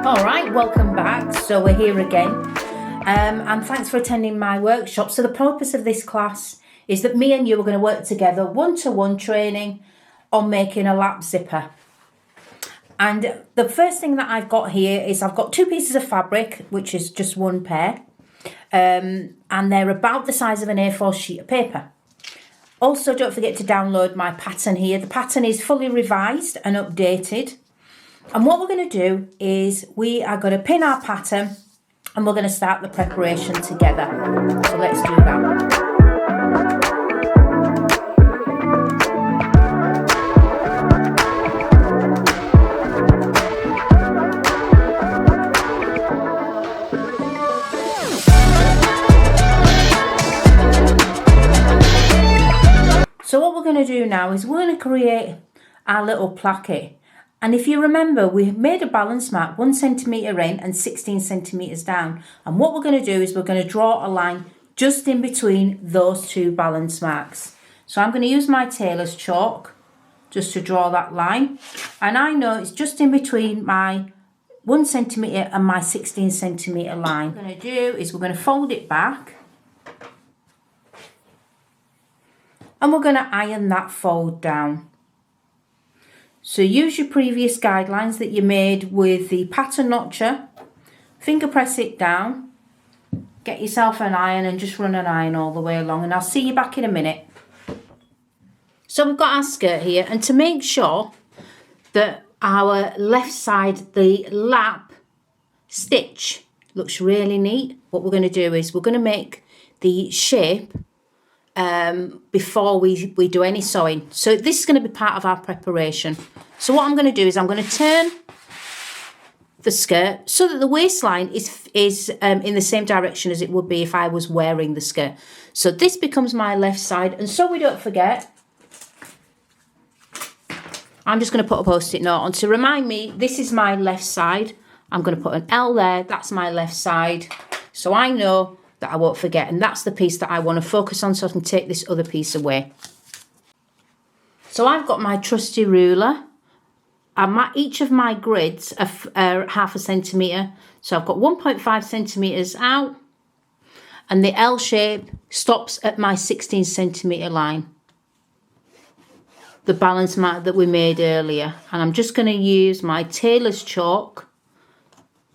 All right, welcome back. So we're here again, and thanks for attending my workshop. So the purpose of this class is that me and you are going to work together, one-to-one training on making a lap zipper. And the first thing that I've got here is I've got two pieces of fabric, which is just one pair, and they're about the size of an A4 sheet of paper. Also, don't forget to download my pattern here. The pattern is fully revised and updated. And what we're going to do is we are going to pin our pattern and we're going to start the preparation together. So let's do that. So what we're going to do now is we're going to create our little placket. And if you remember, we made a balance mark 1 centimetre in and 16 centimetres down. And what we're going to do is we're going to draw a line just in between those two balance marks. So I'm going to use my tailor's chalk just to draw that line. And I know it's just in between my 1 centimetre and my 16 centimetre line. What we're going to do is we're going to fold it back. And we're going to iron that fold down. So use your previous guidelines that you made with the pattern notcher, finger press it down, get yourself an iron and just run an iron all the way along, and I'll see you back in a minute. So we've got our skirt here, and to make sure that our left side, the lap stitch looks really neat, what we're going to do is we're going to make the shape before we do any sewing. So this is going to be part of our preparation. So what I'm going to do is I'm going to turn the skirt so that the waistline is in the same direction as it would be if I was wearing the skirt. So this becomes my left side, and so we don't forget, I'm just going to put a post-it note on to remind me this is my left side. I'm going to put an L there, that's my left side, so I know that I won't forget, and that's the piece that I want to focus on so I can take this other piece away. So I've got my trusty ruler, and each of my grids are 0.5 centimetre, so I've got 1.5 centimetres out, and the L shape stops at my 16 centimetre line, the balance mark that we made earlier, and I'm just going to use my tailor's chalk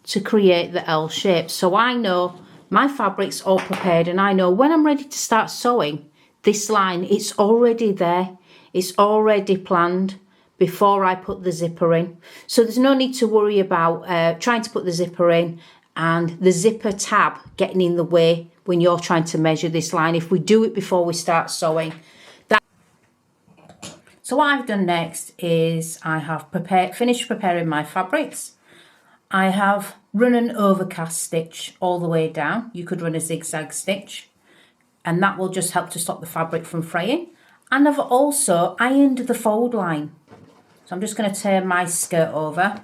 to create the L shape. So I know my fabric's all prepared, and I know when I'm ready to start sewing, this line, it's already there. It's already planned before I put the zipper in. So there's no need to worry about trying to put the zipper in and the zipper tab getting in the way when you're trying to measure this line. If we do it before we start sewing. So what I've done next is I have finished preparing my fabrics. I have run an overcast stitch all the way down. You could run a zigzag stitch, and that will just help to stop the fabric from fraying. And I've also ironed the fold line. So I'm just going to turn my skirt over.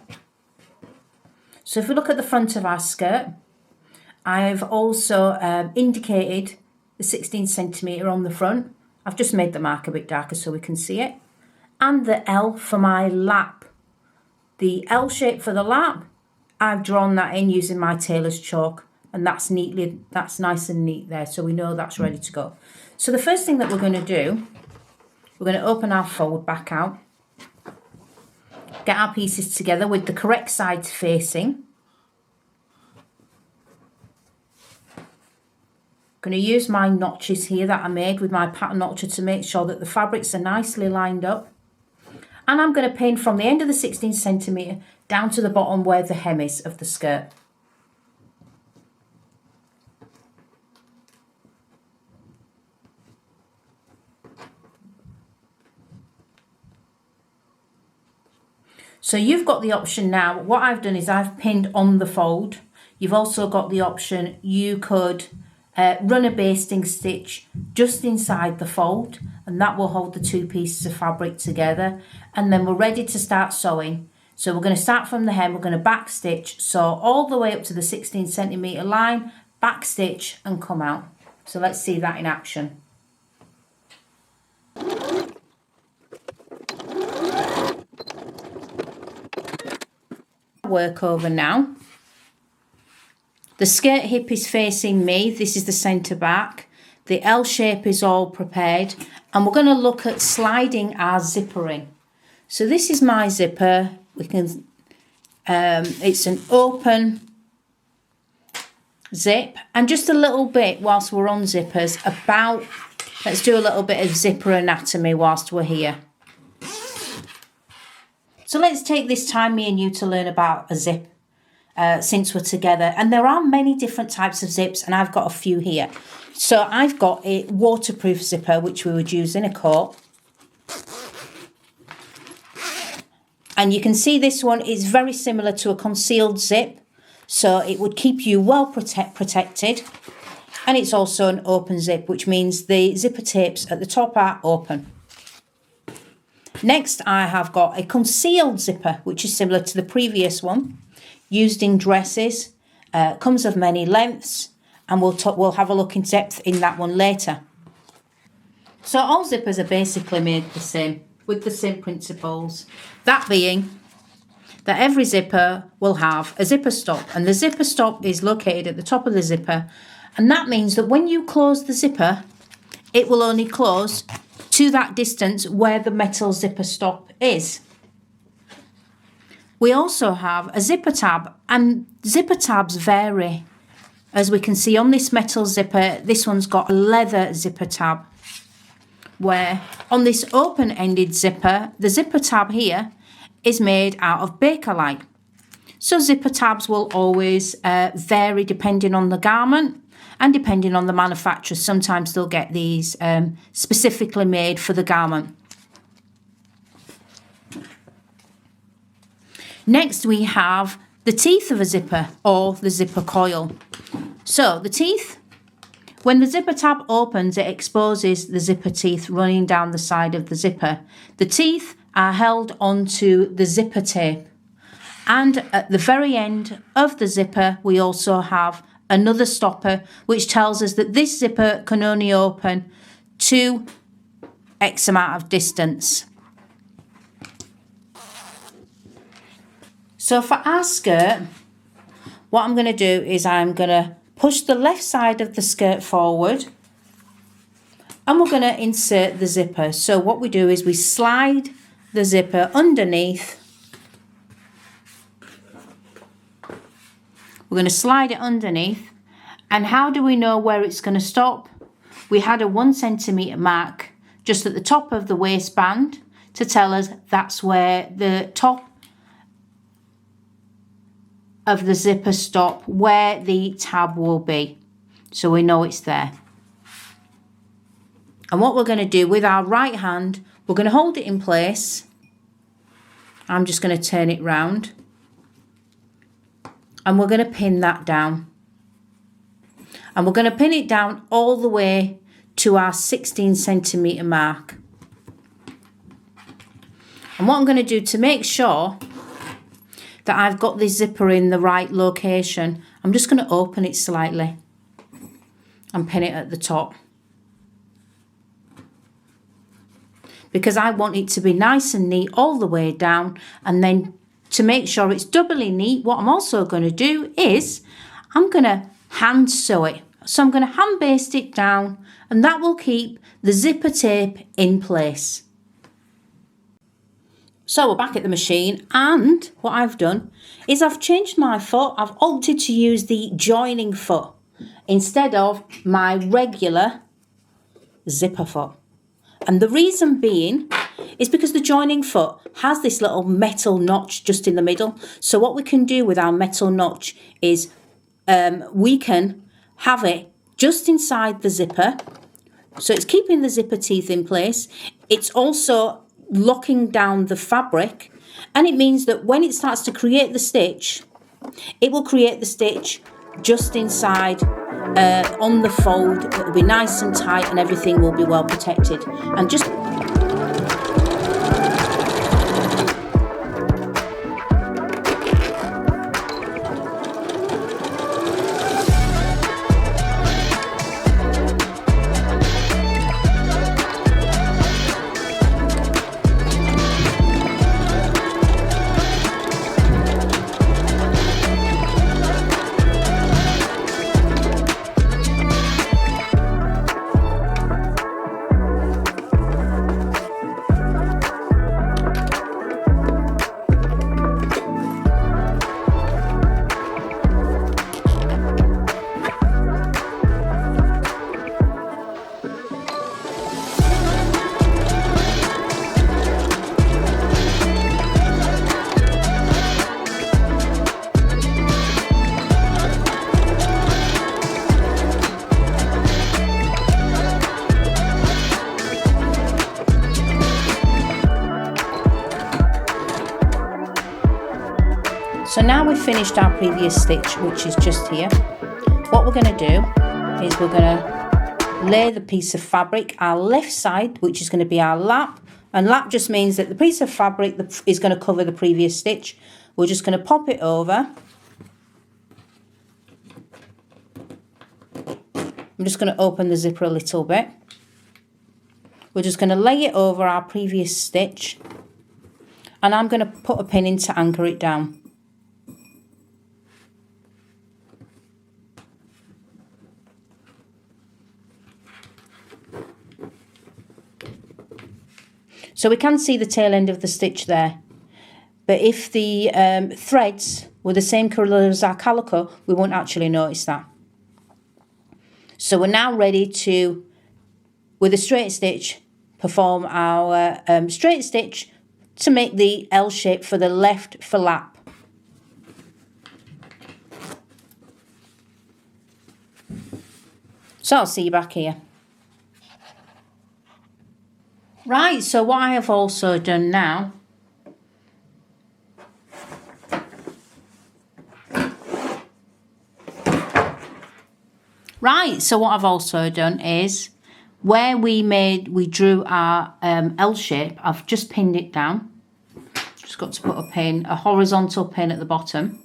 So if we look at the front of our skirt, I've also indicated the 16 centimetre on the front. I've just made the mark a bit darker so we can see it. And the L for my lap. The L shape for the lap, I've drawn that in using my tailor's chalk, and that's nice and neat there, so we know that's ready to go. So the first thing that we're going to do, we're going to open our fold back out, get our pieces together with the correct sides facing. I'm going to use my notches here that I made with my pattern notcher to make sure that the fabrics are nicely lined up. And I'm going to pin from the end of the 16 centimetre down to the bottom where the hem is of the skirt. So you've got the option now. What I've done is I've pinned on the fold. You've also got the option, you could run a basting stitch just inside the fold, and that will hold the two pieces of fabric together, and then we're ready to start sewing. So we're going to start from the hem, we're going to back stitch, sew all the way up to the 16 centimetre line, back stitch and come out. So let's see that in action. Work over now. The skirt hip is facing me. This is the centre back. The L shape is all prepared. And we're going to look at sliding our zipper in. So this is my zipper. We can, it's an open zip. And just a little bit whilst we're on zippers about, let's do a little bit of zipper anatomy whilst we're here. So let's take this time, me and you, to learn about a zip since we're together. And there are many different types of zips, and I've got a few here. So I've got a waterproof zipper, which we would use in a coat. And you can see this one is very similar to a concealed zip. So it would keep you well protected. And it's also an open zip, which means the zipper tapes at the top are open. Next, I have got a concealed zipper, which is similar to the previous one, used in dresses, comes of many lengths, and we'll have a look in depth in that one later. So all zippers are basically made the same, with the same principles. That being that every zipper will have a zipper stop, and the zipper stop is located at the top of the zipper, and that means that when you close the zipper, it will only close to that distance where the metal zipper stop is. We also have a zipper tab, and zipper tabs vary. As we can see on this metal zipper, this one's got a leather zipper tab, where on this open-ended zipper, the zipper tab here is made out of Bakelite. So zipper tabs will always vary depending on the garment and depending on the manufacturer. Sometimes they'll get these specifically made for the garment. Next, we have the teeth of a zipper, or the zipper coil. So the teeth, when the zipper tab opens, it exposes the zipper teeth running down the side of the zipper. The teeth are held onto the zipper tape. And at the very end of the zipper, we also have another stopper, which tells us that this zipper can only open to X amount of distance. So for our skirt, what I'm going to do is I'm going to push the left side of the skirt forward, and we're going to insert the zipper. So what we do is we slide the zipper underneath. We're going to slide it underneath. And how do we know where it's going to stop? We had a 1 centimetre mark just at the top of the waistband to tell us that's where the top of the zipper stop, where the tab will be. So we know it's there. And what we're going to do with our right hand, we're going to hold it in place. I'm just going to turn it round. And we're going to pin that down. And we're going to pin it down all the way to our 16 centimetre mark. And what I'm going to do to make sure that I've got this zipper in the right location, I'm just going to open it slightly and pin it at the top. Because I want it to be nice and neat all the way down. And then to make sure it's doubly neat, what I'm also going to do is I'm going to hand sew it. So I'm going to hand baste it down, and that will keep the zipper tape in place. So we're back at the machine, and what I've done is I've changed my foot. I've opted to use the joining foot instead of my regular zipper foot. And the reason being is because the joining foot has this little metal notch just in the middle. So what we can do with our metal notch is we can have it just inside the zipper. So it's keeping the zipper teeth in place. It's also locking down the fabric, and it means that when it starts to create the stitch, it will create the stitch just inside on the fold. It will be nice and tight, and everything will be well protected. And just So now we've finished our previous stitch, which is just here. What we're going to do is we're going to lay the piece of fabric, our left side, which is going to be our lap. And lap just means that the piece of fabric is going to cover the previous stitch. We're just going to pop it over. I'm just going to open the zipper a little bit. We're just going to lay it over our previous stitch. And I'm going to put a pin in to anchor it down. So we can see the tail end of the stitch there. But if the threads were the same colour as our calico, we won't actually notice that. So we're now ready to, with a straight stitch, perform our straight stitch to make the L shape for the left for lap. So I'll see you back here. Right, so what I have also done now is where we drew our L shape, I've just pinned it down. Just got to put a horizontal pin at the bottom.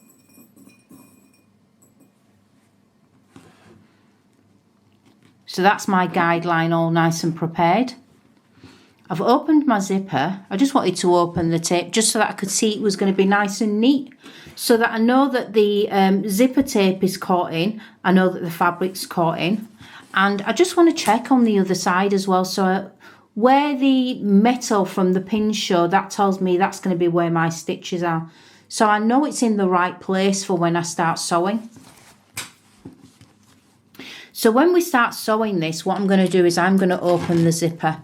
So that's my guideline all nice and prepared. I've opened my zipper. I just wanted to open the tape just so that I could see it was going to be nice and neat, so that I know that the zipper tape is caught in. I know that the fabric's caught in. And I just want to check on the other side as well. So where the metal from the pins show, that tells me that's going to be where my stitches are. So I know it's in the right place for when I start sewing. So when we start sewing this, what I'm going to do is I'm going to open the zipper.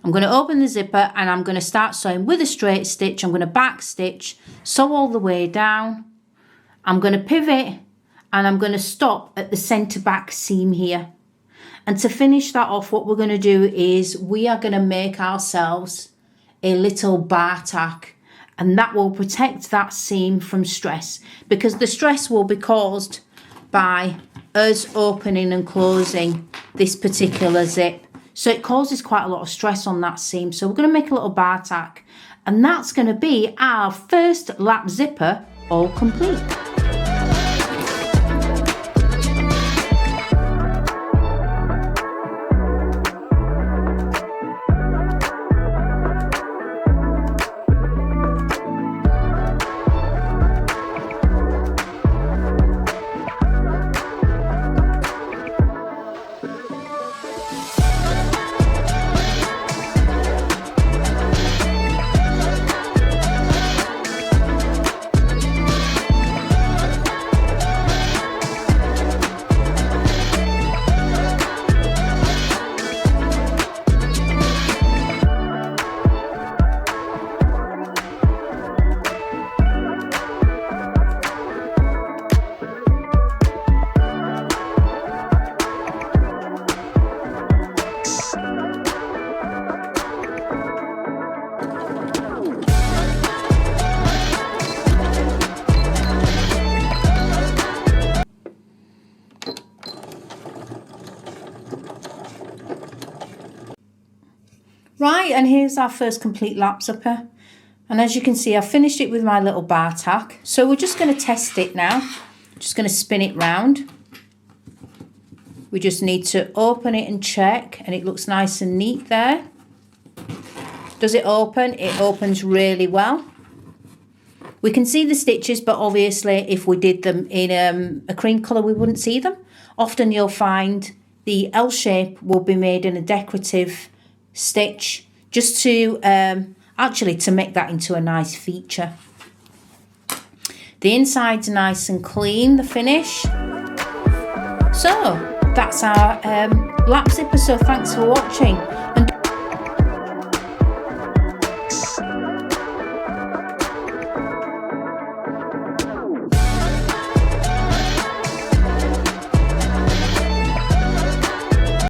I'm going to open the zipper and I'm going to start sewing with a straight stitch. I'm going to back stitch, sew all the way down. I'm going to pivot and I'm going to stop at the centre back seam here. And to finish that off, what we're going to do is we are going to make ourselves a little bar tack, and that will protect that seam from stress, because the stress will be caused by us opening and closing this particular zip. So it causes quite a lot of stress on that seam. So we're going to make a little bar tack, and that's going to be our first lap zipper all complete. Right, and here's our first complete lap zipper. And as you can see, I've finished it with my little bar tack. So we're just going to test it now. Just going to spin it round. We just need to open it and check, and it looks nice and neat there. Does it open? It opens really well. We can see the stitches, but obviously if we did them in a cream colour, we wouldn't see them. Often you'll find the L shape will be made in a decorative stitch, just to actually to make that into a nice feature. The inside's nice and clean, the finish. So that's our lap zipper. So thanks for watching. And